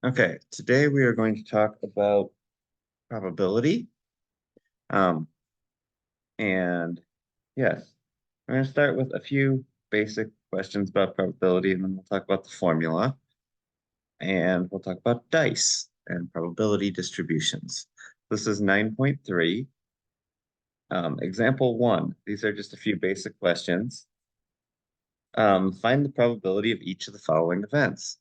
Okay, today we are going to talk about probability. Um, and yes, we're going to start with a few basic questions about probability, and then we'll talk about the formula, and we'll talk about dice and probability distributions. This is 9.3. Example 1. These are just a few basic questions. Find the probability of each of the following events.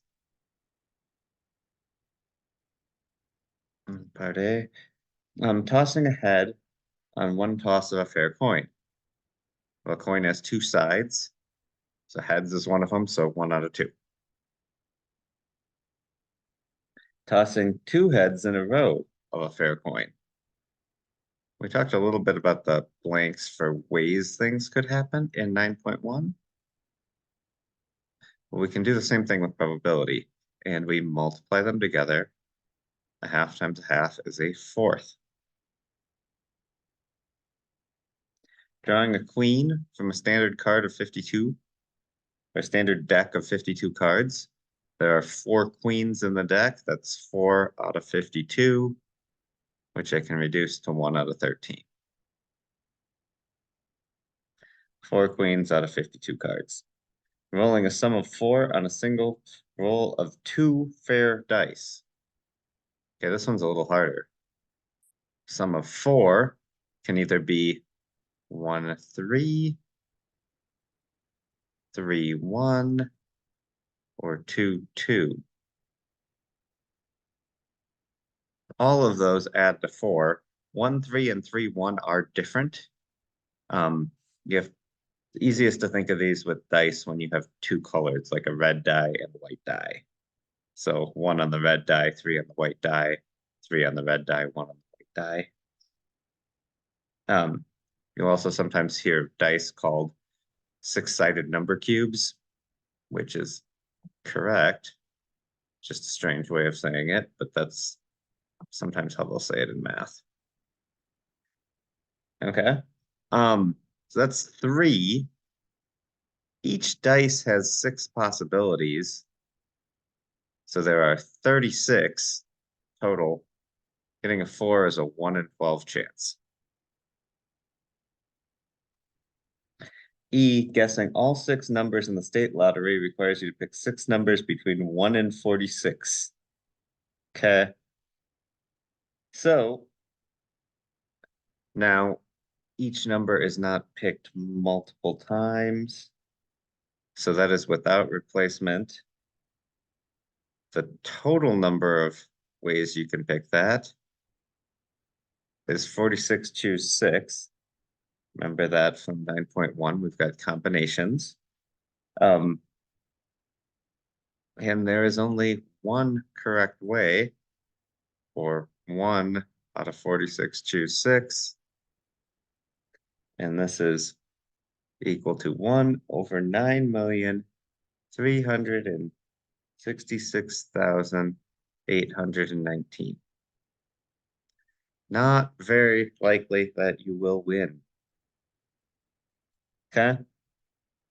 Part A. Tossing a head on one toss of a fair coin. Well, a coin has two sides, so heads is one of them, so 1 out of 2. Tossing two heads in a row of a fair coin. We talked a little bit about the blanks for ways things could happen in 9.1. Well, we can do the same thing with probability, and we multiply them together. A half times a half is a fourth. Drawing a queen from a standard card of 52, or a standard deck of 52 cards. There are 4 queens in the deck. That's 4 out of 52, which I can reduce to 1 out of 13. 4 queens out of 52 cards. Rolling a sum of 4 on a single roll of 2 fair dice. Okay, this one's a little harder. Sum of 4 can either be 1, 3, 3, 1, or 2, 2. All of those add to 4. 1, 3, and 3, 1 are different. You have the easiest to think of these with dice when you have 2 colors, like a red die and a white die. So 1 on the red die, 3 on the white die, 3 on the red die, 1 on the white die. You'll also sometimes hear dice called 6-sided number cubes, which is correct. Just a strange way of saying it, but that's sometimes how they'll say it in math. Okay. So that's 3. Each dice has 6 possibilities. So there are 36 total. Getting a 4 is a 1 in 12 chance. E, guessing all 6 numbers in the state lottery requires you to pick 6 numbers between 1 and 46. Okay. So now each number is not picked multiple times. So that is without replacement. The total number of ways you can pick that is 46 choose 6. Remember that from 9.1, we've got combinations. And there is only one correct way, or 1 out of 46 choose 6. And this is equal to 1 over 9,366,819. Not very likely that you will win. Okay?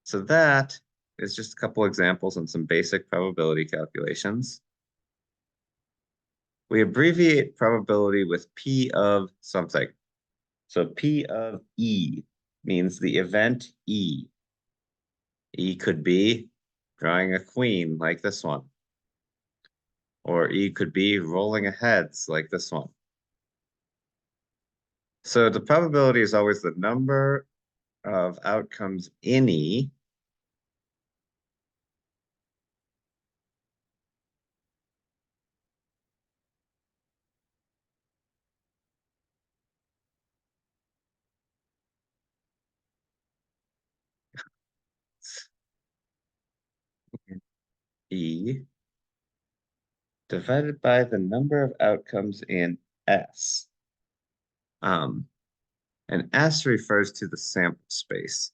So that is just a couple examples and some basic probability calculations. We abbreviate probability with P of something. So P of E means the event E. E could be drawing a queen like this one. Or E could be rolling a heads like this one. So the probability is always the number of outcomes in E E divided by the number of outcomes in S. And S refers to the sample space.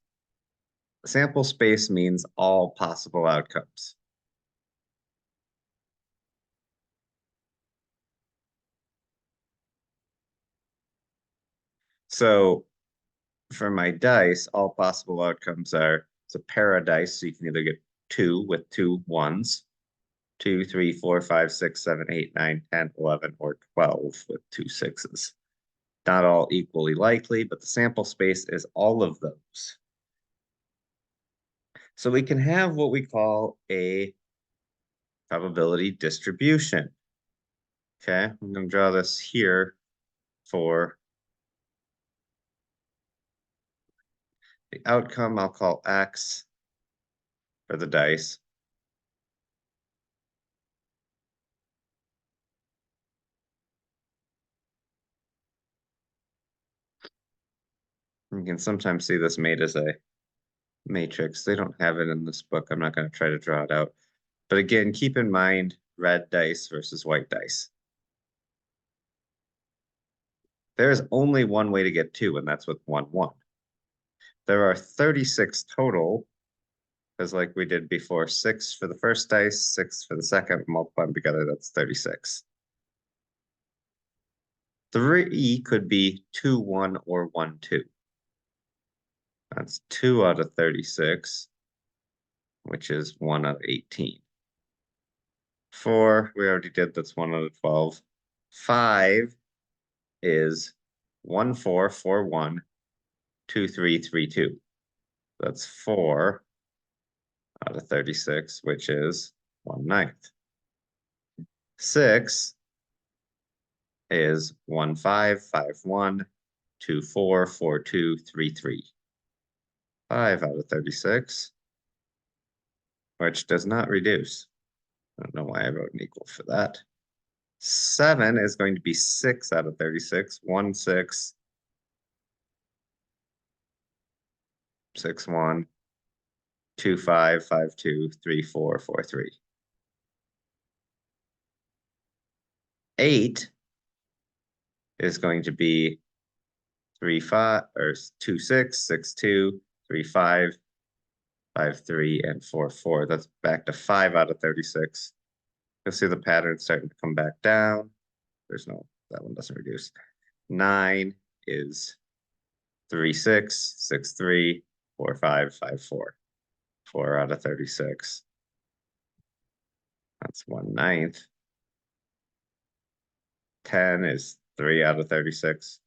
Sample space means all possible outcomes. So for my dice, all possible outcomes are, it's a pair of dice, so you can either get 2 with 2 1s, 2, 3, 4, 5, 6, 7, 8, 9, 10, 11, or 12 with 2 sixes. Not all equally likely, but the sample space is all of those. So we can have what we call a probability distribution. Okay, I'm going to draw this here for the outcome. I'll call X for the dice. You can sometimes see this made as a matrix. They don't have it in this book. I'm not going to try to draw it out. But again, keep in mind red dice versus white dice. There is only one way to get 2, and that's with 1, 1. There are 36 total, because like we did before, 6 for the first dice, 6 for the second, multiply them together, that's 36. 3 could be 2, 1, or 1, 2. That's 2 out of 36, which is 1 out of 18. 4, we already did, that's 1 out of 12. 5 is 1, 4, 4, 1, 2, 3, 3, 2. That's 4 out of 36, which is 1/9. 6 is 1, 5, 5, 1, 2, 4, 4, 2, 3, 3. 5 out of 36, which does not reduce. I don't know why I wrote an equal for that. 7 is going to be 6 out of 36. 1, 6, 6, 1, 2, 5, 5, 2, 3, 4, 4, 3. 8 is going to be 3, 5, or 2, 6, 6, 2, 3, 5, 5, 3, and 4, 4. That's back to 5 out of 36. You'll see the pattern starting to come back down. There's no, that one doesn't reduce. 9 is 3, 6, 6, 3, 4, 5, 5, 4. 4 out of 36. That's 1/9. 10 is 3 out of 36.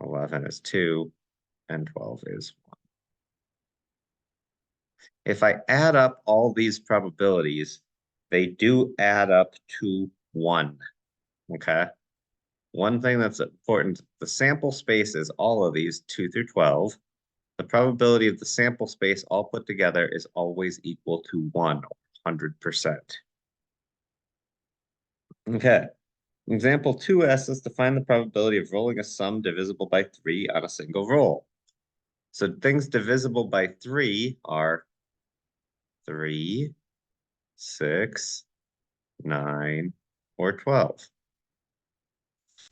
11 is 2, and 12 is 1. If I add up all these probabilities, they do add up to 1, okay? One thing that's important, the sample space is all of these, 2 through 12. The probability of the sample space all put together is always equal to 1, 100%. Okay. Example 2 asks us to find the probability of rolling a sum divisible by 3 on a single roll. So things divisible by 3 are 3, 6, 9, or 12.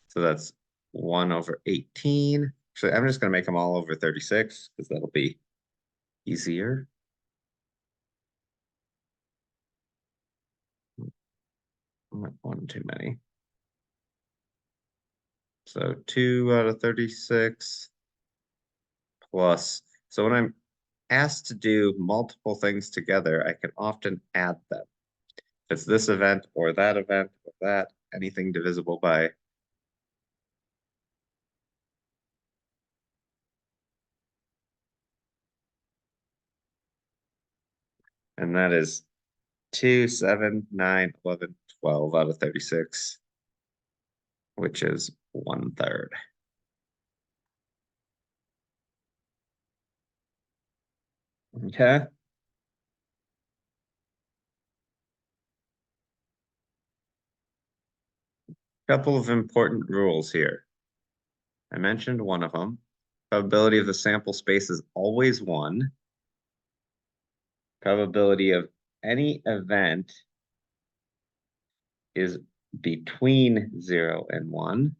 So that's 1 over 18. So I'm just going to make them all over 36 because that'll be easier. One too many. So 2 out of 36 plus. So when I'm asked to do multiple things together, I can often add them. If it's this event or that, anything divisible by. And that is 2, 7, 9, 11, 12 out of 36, which is 1/3. Okay. Couple of important rules here. I mentioned one of them. Probability of the sample space is always 1. Probability of any event is between 0 and 1.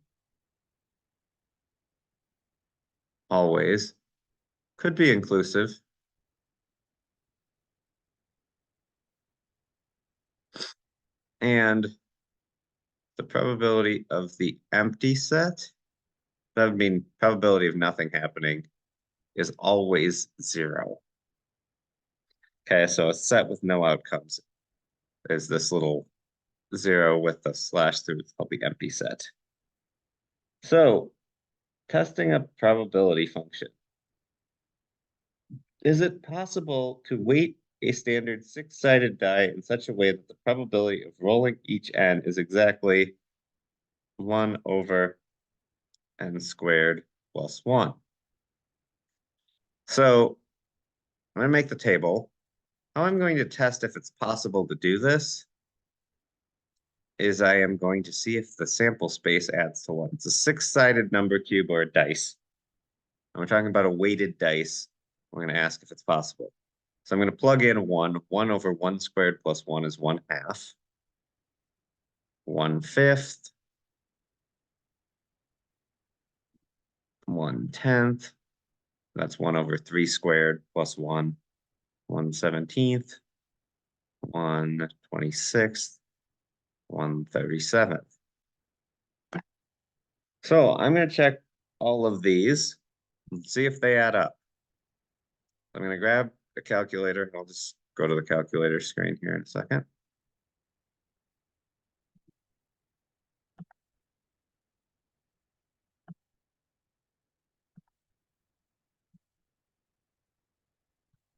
Always. Could be inclusive. And the probability of the empty set, that would mean probability of nothing happening, is always 0. Okay, so a set with no outcomes. is this little 0 with the slash through. It's called the empty set. So testing a probability function. Is it possible to weight a standard six-sided die in such a way that the probability of rolling each n is exactly 1 over n squared plus 1? So I'm going to make the table. How I'm going to test if it's possible to do this is I am going to see if the sample space adds to 1. It's a six-sided number cube or a dice. And we're talking about a weighted dice. We're going to ask if it's possible. So I'm going to plug in 1. 1 over 1 squared plus 1 is 1/2. 1/5. 1/10. That's 1 over 3 squared plus 1. 1/17. 1/26. 1/37. So I'm going to check all of these and see if they add up. I'm going to grab a calculator. I'll just go to the calculator screen here in a second.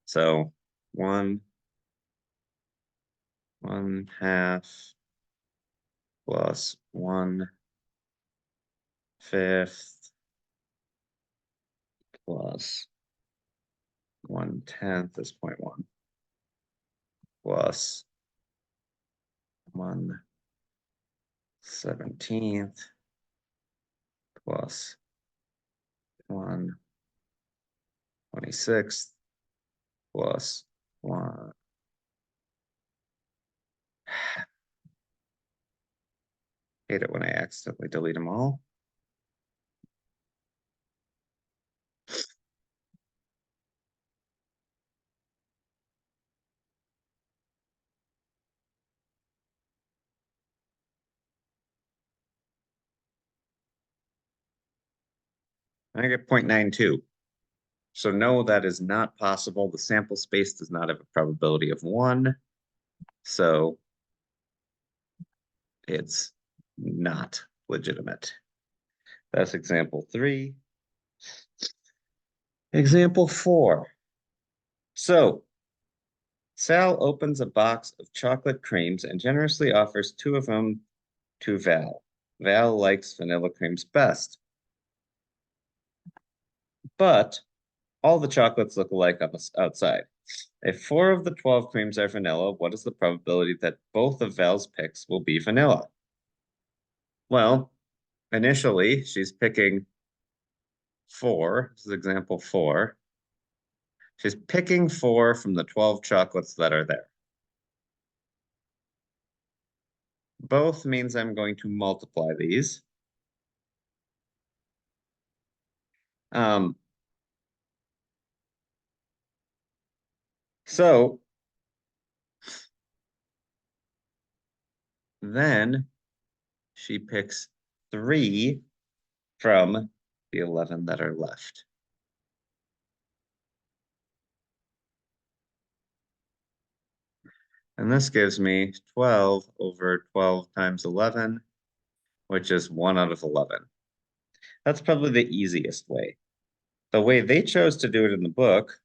So 1/2 plus 1/5 plus 1/10 is 0.1 plus 1/17 plus 1/26 plus 1. Hate it when I accidentally delete them all. I get 0.92. So no, that is not possible. The sample space does not have a probability of 1. So it's not legitimate. That's example 3. Example 4. So Sal opens a box of chocolate creams and generously offers 2 of them to Val. Val likes vanilla creams best. But all the chocolates look alike on the outside. If 4 of the 12 creams are vanilla, what is the probability that both of Val's picks will be vanilla? Well, initially, she's picking 4. This is example 4. She's picking 4 from the 12 chocolates that are there. Both means I'm going to multiply these. So then she picks 3 from the 11 that are left. And this gives me 12 over 12 times 11, which is 1 out of 11. That's probably the easiest way. The way they chose to do it in the book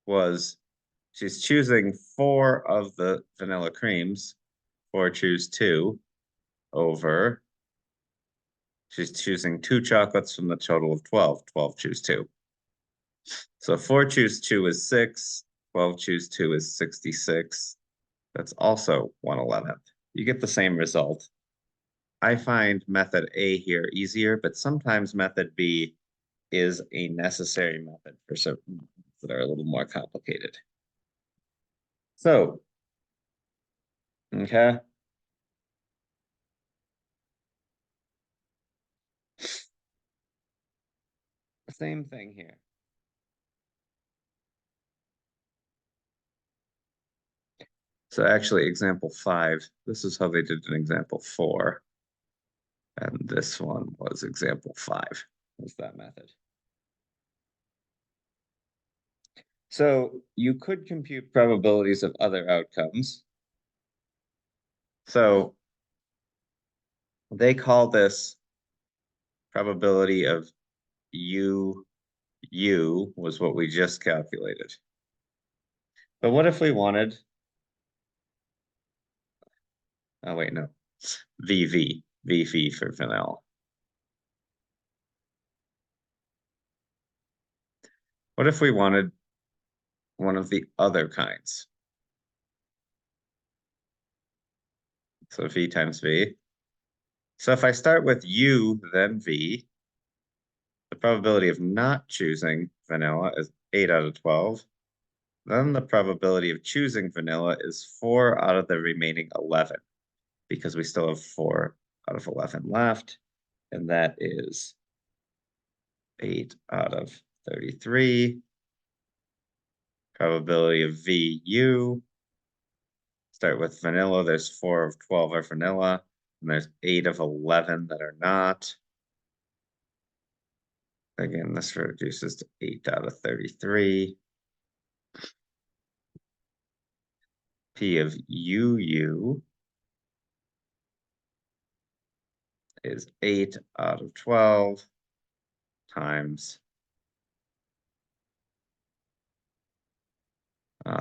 was she's choosing 4 of the vanilla creams, 4 choose 2, over she's choosing 2 chocolates from the total of 12, 12 choose 2. So 4 choose 2 is 6, 12 choose 2 is 66. That's also 1/11. You get the same result. I find method A here easier, but sometimes method B is a necessary method for certain that are a little more complicated. So, okay. Same thing here. So actually, example 5, this is how they did in example 4. And this one was example 5, was that method. So you could compute probabilities of other outcomes. So they call this probability of U was what we just calculated. But what if we wanted, oh wait, no, VV for vanilla. What if we wanted one of the other kinds? So V times V. So if I start with U, then V, the probability of not choosing vanilla is 8 out of 12. Then the probability of choosing vanilla is 4 out of the remaining 11, because we still have 4 out of 11 left, and that is 8 out of 33. Probability of VU, start with vanilla, there's 4 of 12 are vanilla, and there's 8 of 11 that are not. Again, this reduces to 8 out of 33. P of UU is 8 out of 12 times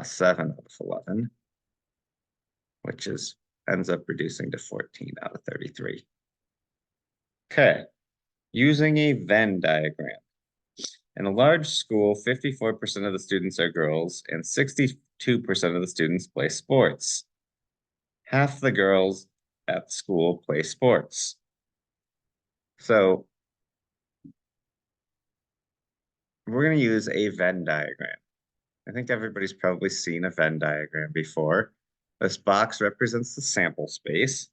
7 out of 11, which ends up reducing to 14 out of 33. Okay, using a Venn diagram. In a large school, 54% of the students are girls and 62% of the students play sports. Half the girls at school play sports. So we're going to use a Venn diagram. I think everybody's probably seen a Venn diagram before. This box represents the sample space.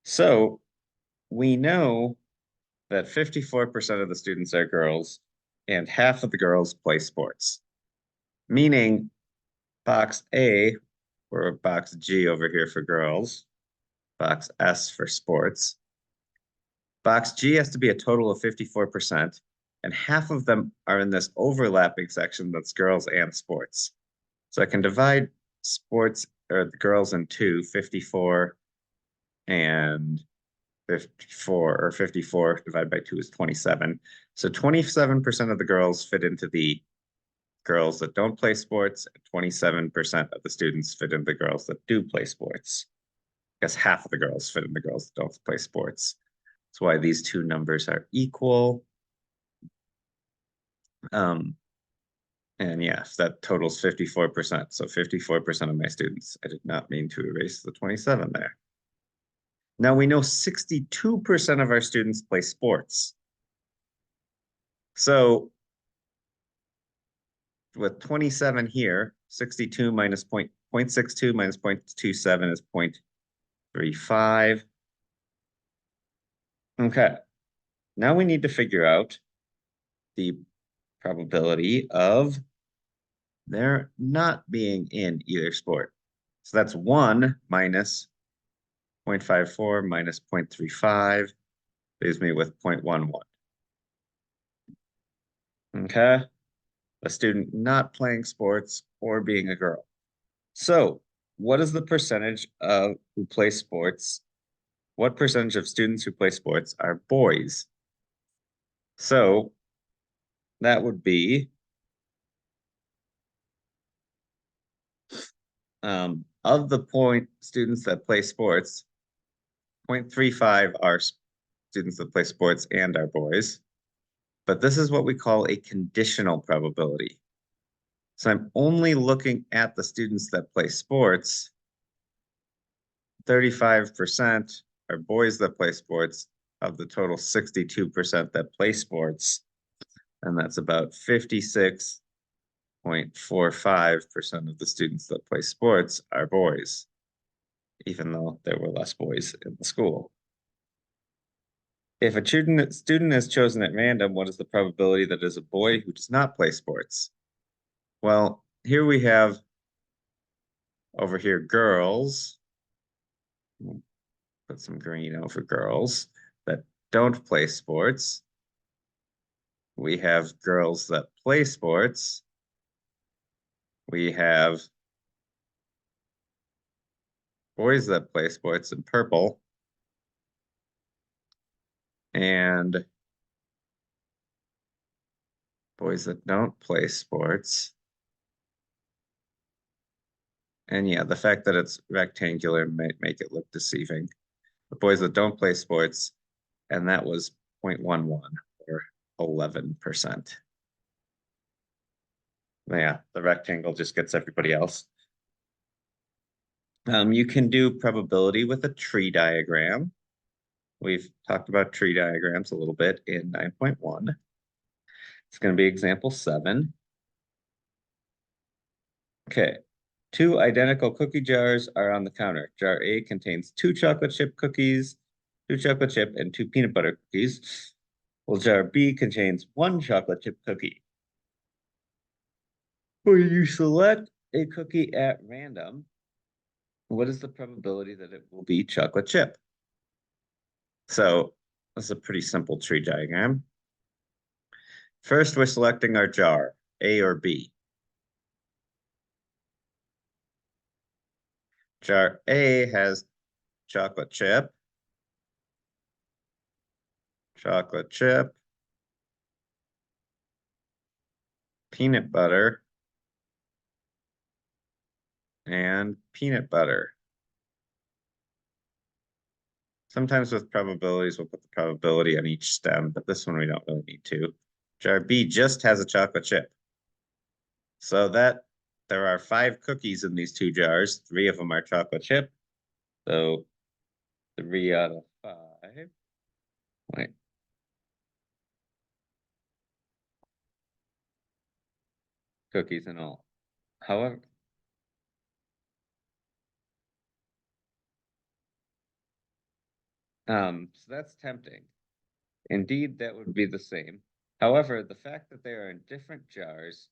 So we know that 54% of the students are girls and half of the girls play sports, meaning box A, or box G over here for girls, box S for sports. Box G has to be a total of 54%, and half of them are in this overlapping section that's girls and sports. So I can divide sports or the girls in two, 54 and 54, or 54 divided by 2 is 27. So 27% of the girls fit into the girls that don't play sports, and 27% of the students fit into the girls that do play sports. I guess half of the girls fit in the girls that don't play sports. That's why these two numbers are equal. And yes, that totals 54%. So 54% of my students. I did not mean to erase the 27 there. Now we know 62% of our students play sports. So with 27 here, 62 minus 0.62 minus 0.27 is 0.35. Okay, now we need to figure out the probability of there not being in either sport. So that's 1 minus 0.54 minus 0.35 leaves me with 0.11. Okay, a student not playing sports or being a girl. So what is the percentage of who play sports? What percentage of students who play sports are boys? So that would be of the students that play sports, 0.35 are students that play sports and are boys. But this is what we call a conditional probability. So I'm only looking at the students that play sports. 35% are boys that play sports of the total 62% that play sports. And that's about 56.45% of the students that play sports are boys, even though there were less boys in the school. If a student is chosen at random, what is the probability that is a boy who does not play sports? Well, here we have over here girls. Put some green over girls that don't play sports. We have girls that play sports. We have boys that play sports in purple. And boys that don't play sports. And yeah, the fact that it's rectangular might make it look deceiving. The boys that don't play sports, and that was 0.11 or 11%. Yeah, the rectangle just gets everybody else. You can do probability with a tree diagram. We've talked about tree diagrams a little bit in 9.1. It's going to be example 7. Okay, 2 identical cookie jars are on the counter. Jar A contains 2 chocolate chip cookies, 2 chocolate chip, and 2 peanut butter cookies. Well, jar B contains 1 chocolate chip cookie. When you select a cookie at random, what is the probability that it will be chocolate chip? So this is a pretty simple tree diagram. First, we're selecting our jar, A or B. Jar A has chocolate chip, peanut butter, and peanut butter. Sometimes with probabilities, we'll put the probability on each stem, but this one we don't really need to. Jar B just has a chocolate chip. So that there are 5 cookies in these 2 jars. 3 of them are chocolate chip. So 3 out of 5. Wait. Cookies and all. However, so that's tempting. Indeed, that would be the same. However, the fact that they are in different jars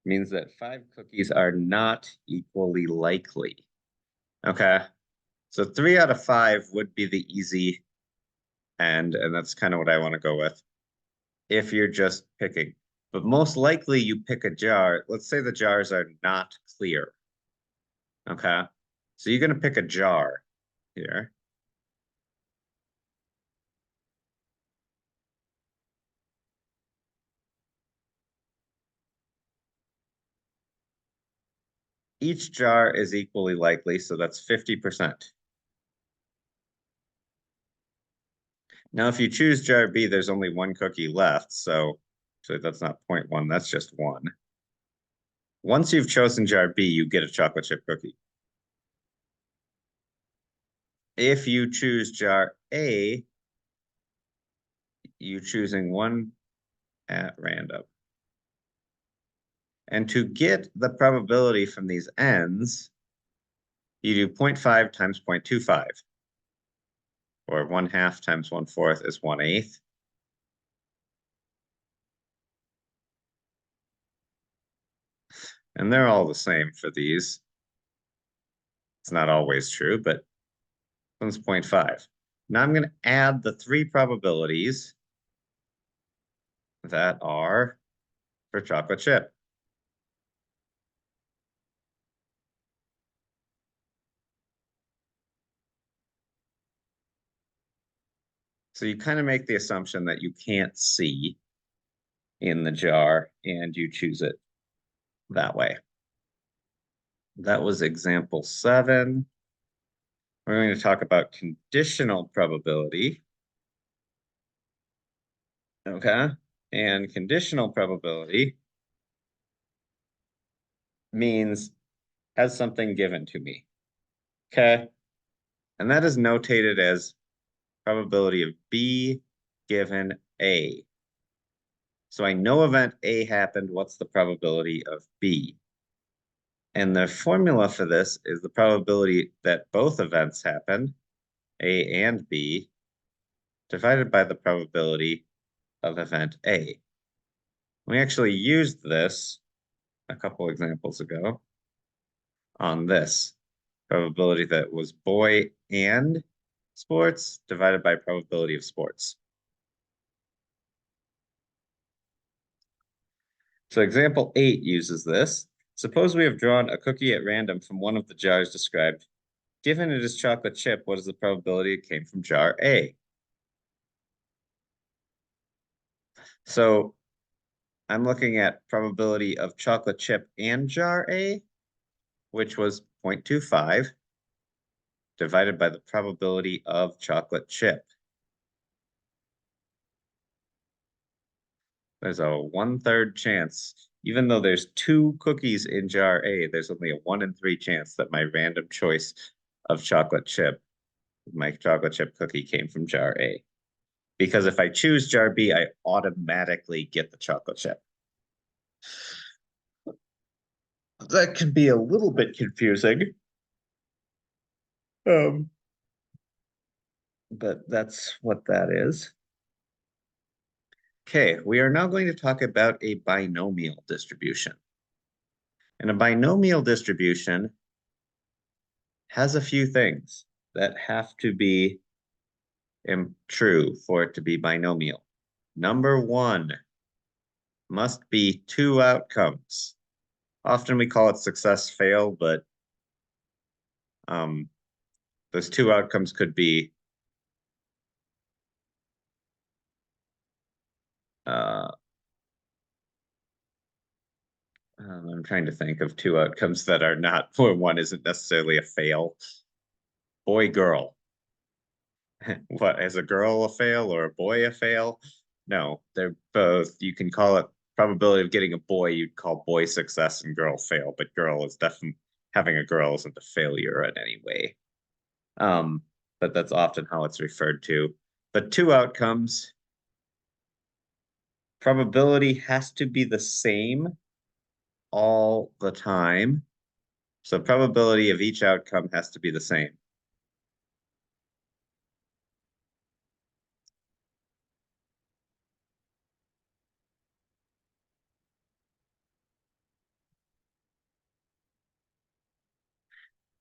means that 5 cookies are not equally likely. Okay. So 3 out of 5 would be the easy end, and that's kind of what I want to go with if you're just picking. But most likely you pick a jar. Let's say the jars are not clear. Okay. So you're going to pick a jar here. Each jar is equally likely, so that's 50%. Now, if you choose jar B, there's only 1 cookie left, so that's not 0.1, that's just 1. Once you've chosen jar B, you get a chocolate chip cookie. If you choose jar A, you're choosing 1 at random. And to get the probability from these ends, you do 0.5 times 0.25, or 1/2 times 1/4 is 1/8. And they're all the same for these. It's not always true, but one's 0.5. Now I'm going to add the 3 probabilities that are for chocolate chip. So you kind of make the assumption that you can't see in the jar and you choose it that way. That was example 7. We're going to talk about conditional probability. Okay. And conditional probability means has something given to me. Okay. And that is notated as probability of B given A. So I know event A happened. What's the probability of B? And the formula for this is the probability that both events happen, A and B, divided by the probability of event A. We actually used this a couple examples ago on this probability that was boy and sports divided by probability of sports. So example 8 uses this. Suppose we have drawn a cookie at random from one of the jars described. Given it is chocolate chip, what is the probability it came from jar A? So I'm looking at probability of chocolate chip and jar A, which was 0.25, divided by the probability of chocolate chip. There's a 1/3 chance. Even though there's 2 cookies in jar A, there's only a 1 in 3 chance that my random choice of chocolate chip, my chocolate chip cookie, came from jar A. Because if I choose jar B, I automatically get the chocolate chip. That can be a little bit confusing. But that's what that is. Okay, we are now going to talk about a binomial distribution. And a binomial distribution has a few things that have to be true for it to be binomial. Number one must be 2 outcomes. Often we call it success fail, but those 2 outcomes could be I'm trying to think of 2 outcomes that are not, where one isn't necessarily a fail. Boy, girl. What, is a girl a fail or a boy a fail? No, they're both, you can call it probability of getting a boy, you'd call boy success and girl fail, but girl is definitely, having a girl isn't a failure in any way. But that's often how it's referred to. But 2 outcomes, probability has to be the same all the time. So probability of each outcome has to be the same.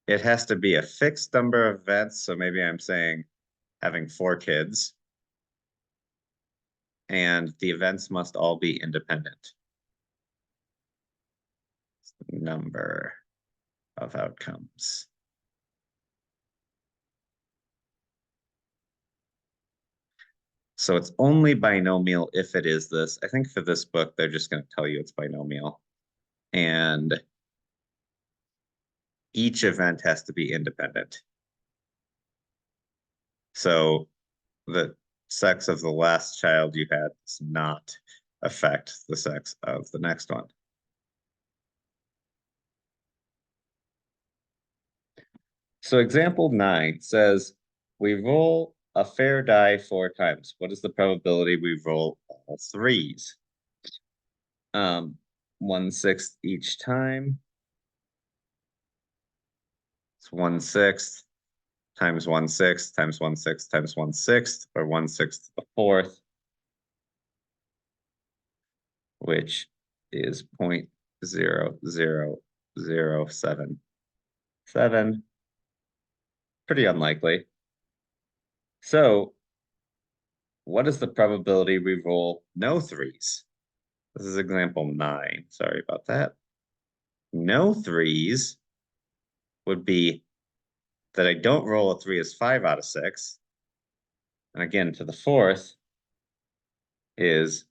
It has to be a fixed number of events. So maybe I'm saying having 4 kids. And the events must all be independent. Number of outcomes. So it's only binomial if it is this. I think for this book, they're just going to tell you it's binomial. And each event has to be independent. So the sex of the last child you had does not affect the sex of the next one. So example 9 says, we roll a fair die 4 times. What is the probability we roll all 3s? 1/6 each time. It's 1/6 times 1/6 times 1/6 times 1/6, or 1/6 to the 4th, which is 0.00077. Pretty unlikely. So what is the probability we roll no 3s? This is example 9. Sorry about that. No 3s would be that I don't roll a 3 as 5 out of 6. And again, to the 4th is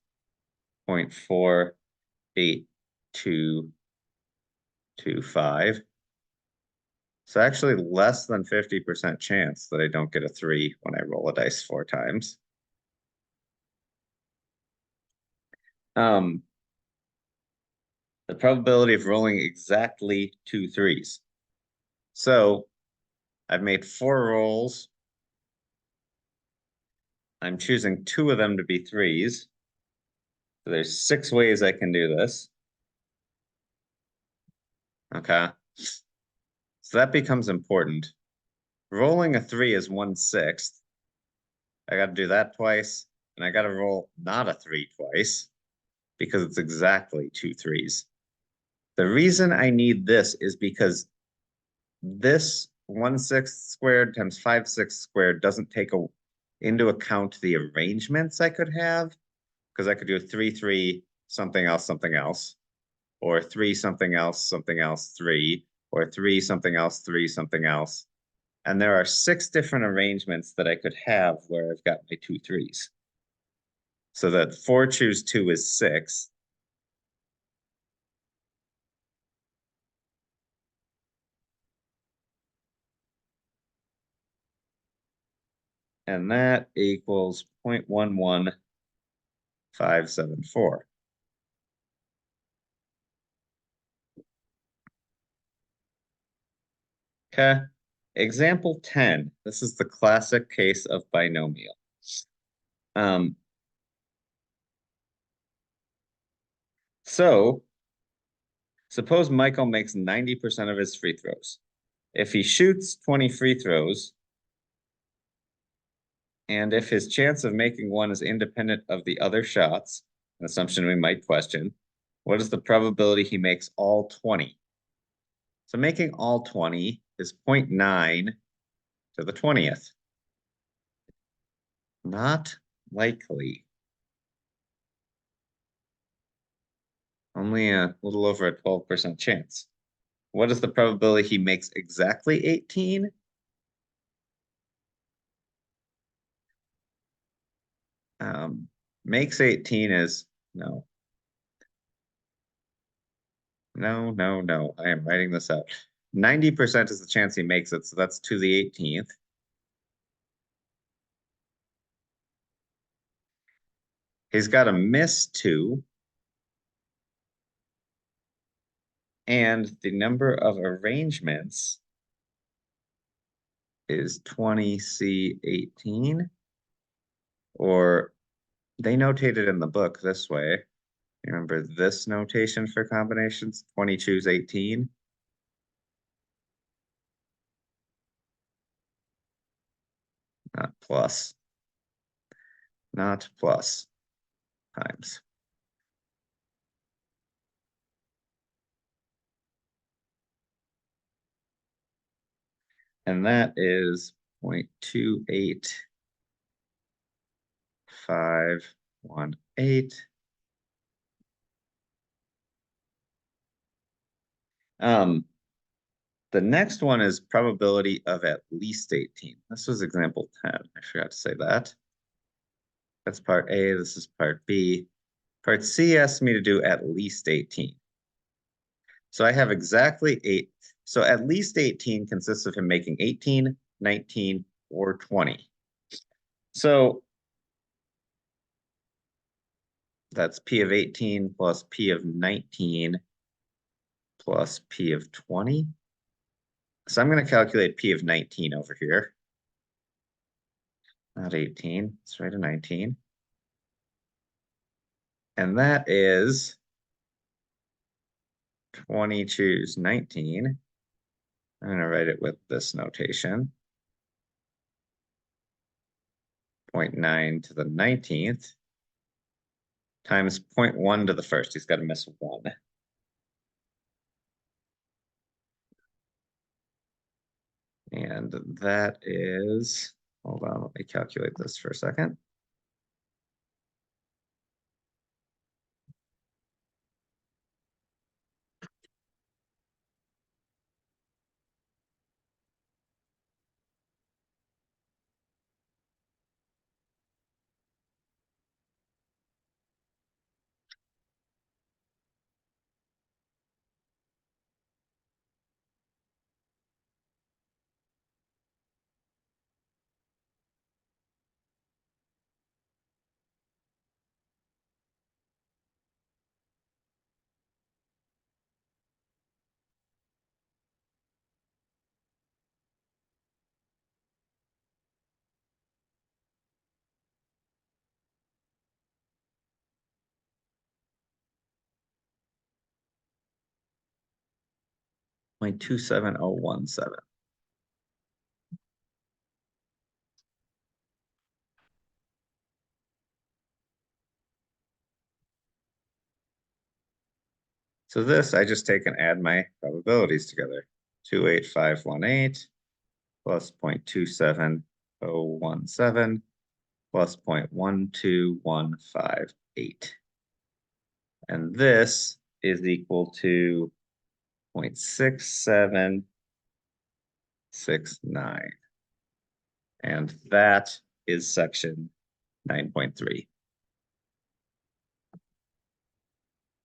0.48225. So actually less than 50% chance that I don't get a 3 when I roll a dice 4 times. The probability of rolling exactly 2 3s. So I've made 4 rolls. I'm choosing 2 of them to be 3s. So there's 6 ways I can do this. Okay. So that becomes important. Rolling a 3 is 1/6. I got to do that twice, and I got to roll not a 3 twice, because it's exactly 2 3s. The reason I need this is because this 1/6 squared times 5/6 squared doesn't take into account the arrangements I could have, because I could do a 3 3 something else, something else, or 3 something else, 3, or 3 something else, 3 something else. And there are 6 different arrangements that I could have where I've got my 2 3s. So that 4 choose 2 is 6. And that equals 0.11574. Okay. Example 10. This is the classic case of binomial. Um, so suppose Michael makes 90% of his free throws. If he shoots 20 free throws, and if his chance of making one is independent of the other shots, an assumption we might question, what is the probability he makes all 20? So making all 20 is 0.9 to the 20th. Not likely. Only a little over a 12% chance. What is the probability he makes exactly 18? Makes 18 is no. No. I am writing this out. 90% is the chance he makes it, so that's to the 18th. He's got to miss 2. And the number of arrangements is 20C18. Or they notated in the book this way. Remember this notation for combinations? 20 choose 18. Not plus. Not plus. Times. And that is 0.28518. The next one is probability of at least 18. This was example 10. I forgot to say that. That's part A. This is part B. Part C asks me to do at least 18. So I have exactly 8. So at least 18 consists of him making 18, 19, or 20. So that's P of 18 plus P of 19 plus P of 20. So I'm going to calculate P of 19 over here. Not 18, let's write a 19. And that is 20 choose 19. I'm going to write it with this notation. 0.9 to the 19th times 0.1 to the first. He's got to miss 1. And that is, hold on, let me calculate this for a second. My 27017. So this, I just take and add my probabilities together. 28518 plus 0.27017 plus 0.12158. And this is equal to 0.6769. And that is section 9.3.